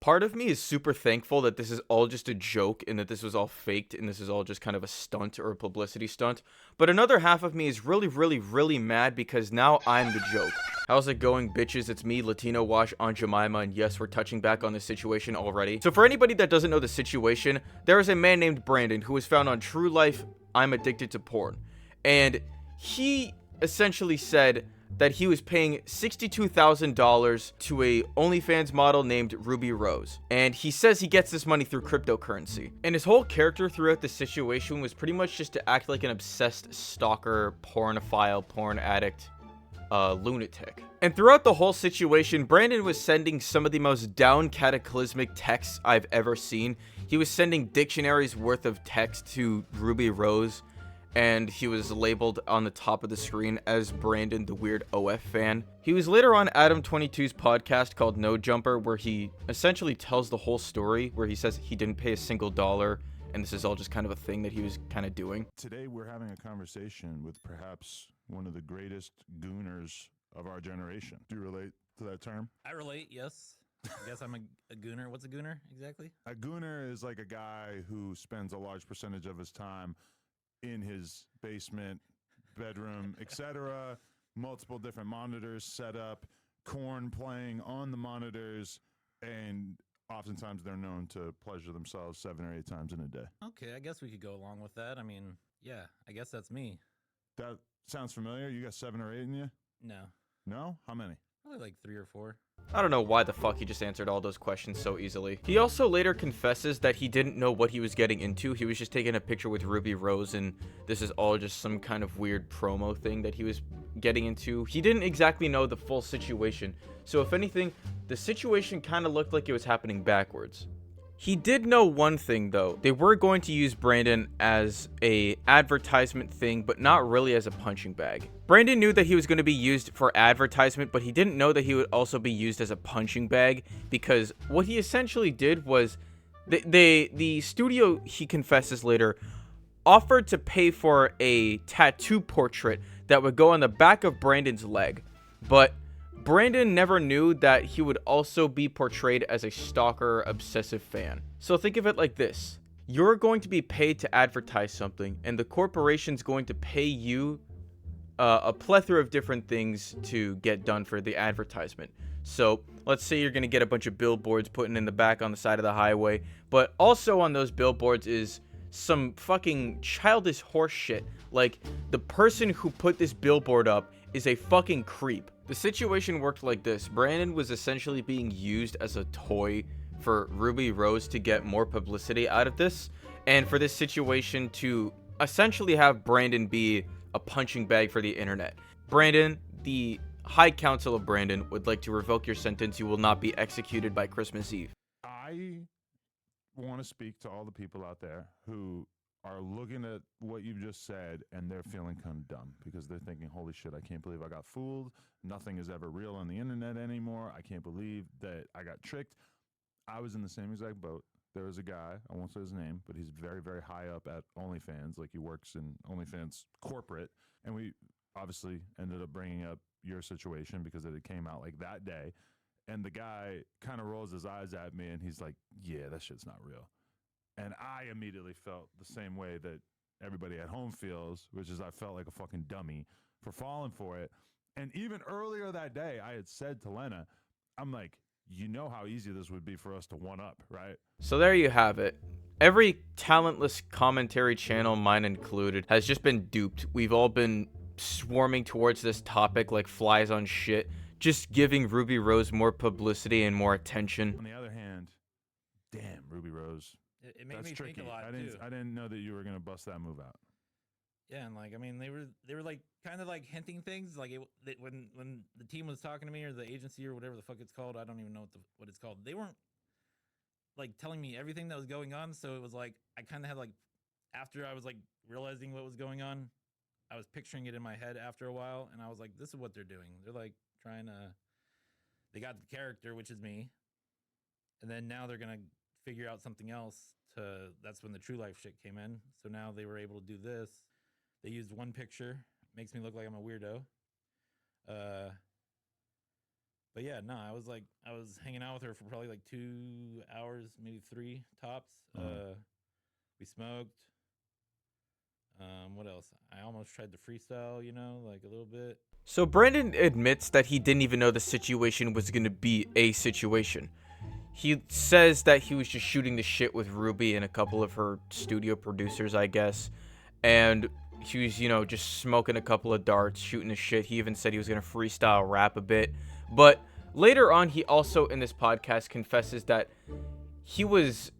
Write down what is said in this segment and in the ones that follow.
Part of me is super thankful that this is all just a joke and that this was all faked and this is all just kind of a stunt or a publicity stunt. But another half of me is really, really, really mad because now I'm the joke. How's it going, bitches? It's me, Latino Wash, Aunt Jemima, and yes, we're touching back on the situation already. So for anybody that doesn't know the situation, there is a man named Brandon who was found on True Life, I'm Addicted to Porn. And he essentially said that he was paying $62,000 to a OnlyFans model named Ruby Rose. And he says he gets this money through cryptocurrency. And his whole character throughout the situation was pretty much just to act like an obsessed stalker, pornophile, porn addict, lunatic. And throughout the whole situation, Brandon was sending some of the most down cataclysmic texts I've ever seen. He was sending dictionaries worth of text to Ruby Rose, and he was labeled on the top of the screen as Brandon the Weird OF Fan. He was later on Adam22's podcast called No Jumper, where he essentially tells the whole story, where he says he didn't pay a single dollar, and this is all just kind of a thing that he was kind of doing. Today we're having a conversation with perhaps one of the greatest gooners of our generation. Do you relate to that term? I relate, yes. I guess I'm a gooner. What's a gooner exactly? A gooner is like a guy who spends a large percentage of his time in his basement, bedroom, etc. Multiple different monitors set up, corn playing on the monitors, and oftentimes they're known to pleasure themselves 7 or 8 times in a day. Okay, I guess we could go along with that. I mean, yeah, I guess that's me. That sounds familiar. You got 7 or 8 in you? No, No? How many? probably like 3 or 4. I don't know why the fuck he just answered all those questions so easily. He also later confesses that he didn't know what he was getting into. He was just taking a picture with Ruby Rose, and this is all just some kind of weird promo thing that he was getting into. He didn't exactly know the full situation. So if anything, the situation kind of looked like it was happening backwards. He did know one thing though. They were going to use Brandon as a advertisement thing, but not really as a punching bag. Brandon knew that he was going to be used for advertisement, but he didn't know that he would also be used as a punching bag, because what he essentially did was the studio, he confesses later, offered to pay for a tattoo portrait that would go on the back of Brandon's leg. But Brandon never knew that he would also be portrayed as a stalker, obsessive fan. So think of it like this. You're going to be paid to advertise something, and the corporation's going to pay you a plethora of different things to get done for the advertisement. So let's say you're going to get a bunch of billboards put in the back on the side of the highway, but also on those billboards is some fucking childish horse shit. Like, the person who put this billboard up is a fucking creep. The situation worked like this. Brandon was essentially being used as a toy for Ruby Rose to get more publicity out of this, and for this situation to essentially have Brandon be a punching bag for the internet. Brandon, the High Council of Brandon, would like to revoke your sentence. You will not be executed by Christmas Eve. I want to speak to all the people out there who are looking at what you've just said and they're feeling kind of dumb because they're thinking, holy shit, I can't believe I got fooled. Nothing is ever real on the internet anymore. I can't believe that I got tricked. I was in the same exact boat. There was a guy, I won't say his name, but he's very, very high up at OnlyFans. Like, he works in OnlyFans corporate. And we obviously ended up bringing up your situation because it came out like that day. And the guy kind of rolls his eyes at me and he's like, yeah, that shit's not real. And I immediately felt the same way that everybody at home feels, which is I felt like a fucking dummy for falling for it. And even earlier that day, I had said to Lena, I'm like, you know how easy this would be for us to one up, right? So there you have it. Every talentless commentary channel, mine included, has just been duped. We've all been swarming towards this topic like flies on shit, just giving Ruby Rose more publicity and more attention. On the other hand, damn, Ruby Rose. It made That's me tricky. think a lot I too. didn't know that you were gonna bust that move out. Yeah, and like, I mean, they were like kind of like hinting things, like when the team was talking to me, or the agency or whatever the fuck it's called, I don't even know what it's called. They weren't like telling me everything that was going on, so it was like I kind of had like, after I was like realizing what was going on, I was picturing it in my head after a while, and I was like, this is what they're doing. They're like trying to, they got the character, which is me, and then now they're gonna figure out something else to, that's when the True Life shit came in. So now they were able to do this. They used one picture, makes me look like I'm a weirdo. But yeah, no, I was hanging out with her for probably like 2 hours, maybe three tops. We smoked. What else? I almost tried to freestyle, like a little bit. So Brandon admits that he didn't even know the situation was going to be a situation. He says that he was just shooting the shit with Ruby and a couple of her studio producers, I guess. And he was, just smoking a couple of darts, shooting the shit. He even said he was going to freestyle rap a bit. But later on, he also, in this podcast, confesses that he was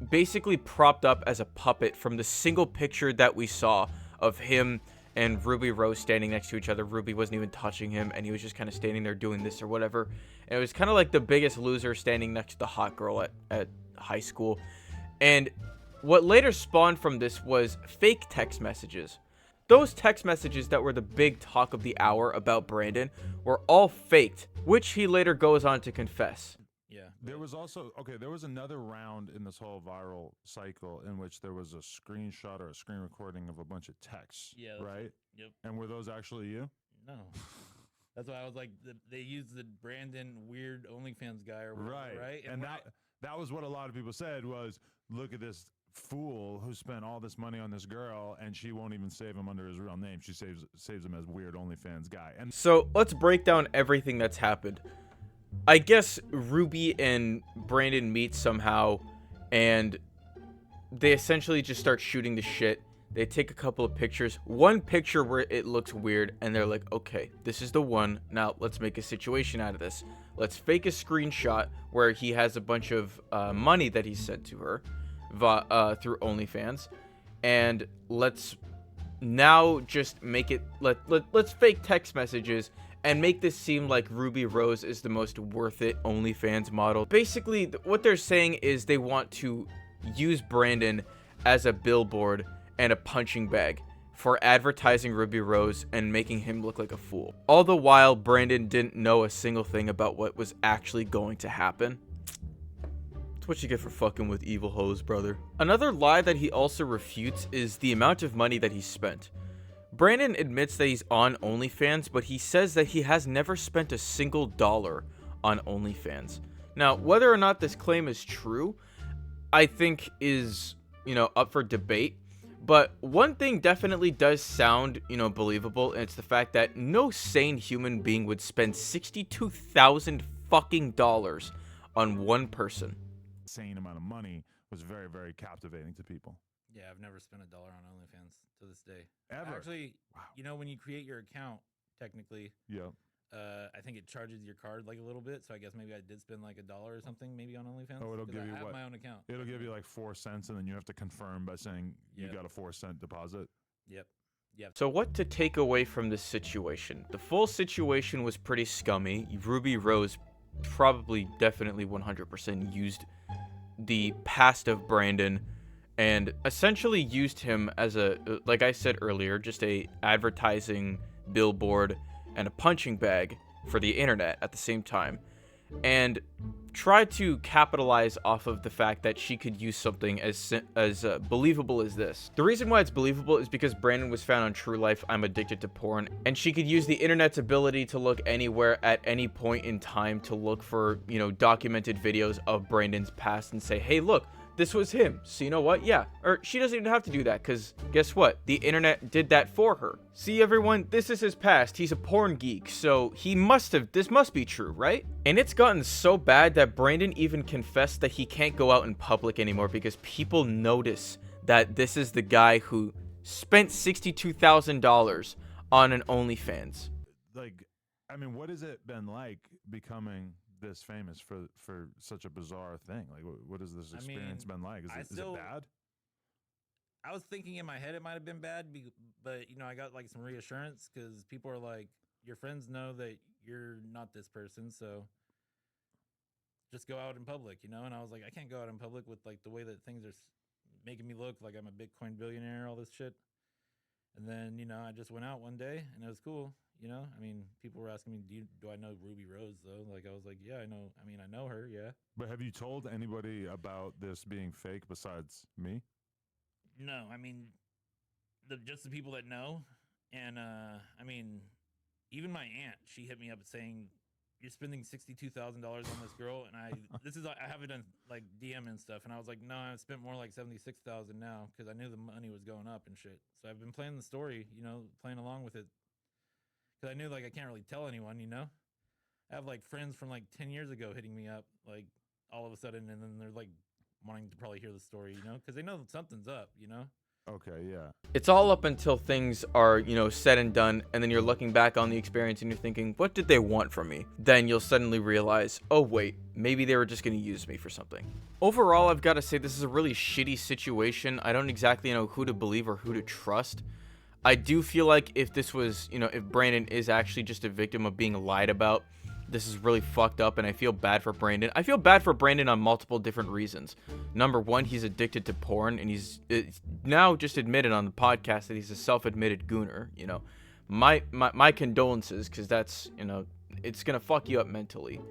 basically propped up as a puppet from the single picture that we saw of him and Ruby Rose standing next to each other. Ruby wasn't even touching him, and he was just kind of standing there doing this or whatever. And it was kind of like the Biggest Loser standing next to the hot girl at high school. And what later spawned from this was fake text messages. Those text messages that were the big talk of the hour about Brandon were all faked, which he later goes on to confess. Yeah. There was also there was another round in this whole viral cycle in which there was a screenshot or a screen recording of a bunch of texts. Yeah. That's right. Yep. And were those actually you? No. That's why I was like, they used the Brandon weird OnlyFans guy or whatever, right? And that was what a lot of people said was, look at this fool who spent all this money on this girl and she won't even save him under his real name. She saves him as weird OnlyFans guy. And so let's break down everything that's happened. I guess Ruby and Brandon meet somehow, and they essentially just start shooting the shit. They take a couple of pictures. One picture where it looks weird, and they're like, okay, this is the one. Now, let's make a situation out of this. Let's fake a screenshot where he has a bunch of money that he sent to her through OnlyFans. And let's now just make it... Let's fake text messages and make this seem like Ruby Rose is the most worth it OnlyFans model. Basically, what they're saying is they want to use Brandon as a billboard and a punching bag for advertising Ruby Rose and making him look like a fool. All the while, Brandon didn't know a single thing about what was actually going to happen. That's what you get for fucking with evil hoes, brother. Another lie that he also refutes is the amount of money that he spent. Brandon admits that he's on OnlyFans, but he says that he has never spent a single dollar on OnlyFans. Now, whether or not this claim is true, I think is, up for debate. But one thing definitely does sound, believable, and it's the fact that no sane human being would spend $62,000 fucking dollars on one person. Insane amount of money was very, very captivating to people. Yeah, I've never spent $1 on OnlyFans to this day. Ever? Actually, Wow. when you create your account, technically, Yeah. I think it charges your card like a little bit. So I guess maybe I did spend like $1 or something maybe on OnlyFans. Oh, it'll 'cause give I you have what? my own account. It'll give you like 4 cents, and then you have to confirm by saying you Yep. got a 4-cent deposit. Yep. So what to take away from this situation? The full situation was pretty scummy. Ruby Rose probably definitely 100% used the past of Brandon and essentially used him as a, like I said earlier, just a advertising billboard and a punching bag for the internet at the same time, and tried to capitalize off of the fact that she could use something as believable as this. The reason why it's believable is because Brandon was found on True Life, I'm Addicted to Porn, and she could use the internet's ability to look anywhere at any point in time to look for, documented videos of Brandon's past and say, hey, look, this was him. So you know what? Yeah. Or she doesn't even have to do that, because guess what? The internet did that for her. See, everyone, this is his past. He's a porn geek, so this must be true, right? And it's gotten so bad that Brandon even confessed that he can't go out in public anymore because people notice that this is the guy who spent $62,000 on an OnlyFans. Like, I mean, what has it been like becoming this famous for such a bizarre thing? Like, what has this experience been like? Is it bad? I was thinking in my head it might have been bad, but I got like some reassurance because people are like, your friends know that you're not this person, so just go out in public, And I was like, I can't go out in public with like the way that things are making me look like I'm a Bitcoin billionaire, all this shit. And then I just went out one day and it was cool. I mean, people were asking me, do I know Ruby Rose though? Like I was like, yeah, I know. I mean, I know her, yeah. But have you told anybody about this being fake besides me? No, I mean, just the people that know. And I mean, even my aunt, she hit me up saying you're spending $62,000 on this girl, and I have it on like DM and stuff, and I was like, no, I've spent more like 76,000 now because I knew the money was going up and shit. So I've been playing the story, you know, playing along with it, because I knew like I can't really tell anyone, you know. I have like friends from like 10 years ago hitting me up, like all of a sudden, and then they're like wanting to probably hear the story, you know, because they know something's up, you know. Okay, yeah. It's all up until things are, you know, said and done, and then you're looking back on the experience and you're thinking, what did they want from me? Then you'll suddenly realize, oh wait, maybe they were just going to use me for something. Overall, I've got to say this is a really shitty situation. I don't exactly know who to believe or who to trust. I do feel like if this was, you know, if Brandon is actually just a victim of being lied about, this is really fucked up, and I feel bad for Brandon. I feel bad for Brandon on multiple different reasons. Number one, he's addicted to porn, and he's now just admitted on the podcast that he's a self-admitted gooner. You know, my condolences, because that's, you know, it's gonna fuck you up mentally.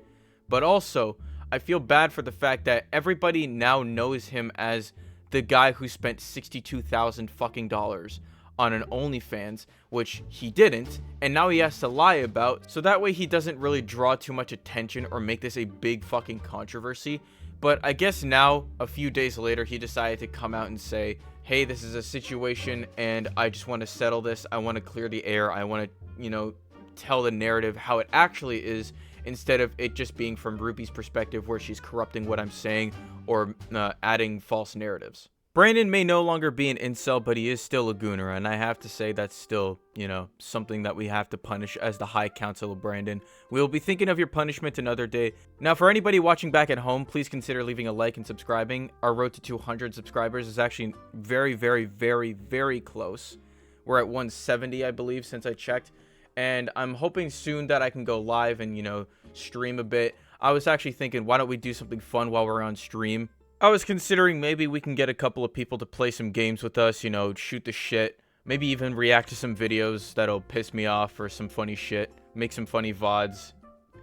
But also, I feel bad for the fact that everybody now knows him as the guy who spent $62,000 fucking dollars on an OnlyFans, which he didn't, and now he has to lie about, so that way he doesn't really draw too much attention or make this a big fucking controversy. But I guess now, a few days later, he decided to come out and say, hey, this is a situation, and I just want to settle this, I want to clear the air, I want to, you know, tell the narrative how it actually is, instead of it just being from Ruby's perspective where she's corrupting what I'm saying or adding false narratives. Brandon may no longer be an incel, but he is still a gooner, and I have to say that's still, you know, something that we have to punish as the High Council of Brandon. We will be thinking of your punishment another day. Now, for anybody watching back at home, please consider leaving a like and subscribing. Our road to 200 subscribers is actually very, very, very, very close. We're at 170, I believe, since I checked, and I'm hoping soon that I can go live and, you know, stream a bit. I was actually thinking, why don't we do something fun while we're on stream? I was considering maybe we can get a couple of people to play some games with us, you know, shoot the shit. Maybe even react to some videos that'll piss me off or some funny shit. Make some funny VODs.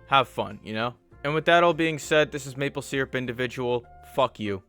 Have fun, you know? And with that all being said, this is Maple Syrup Individual. Fuck you.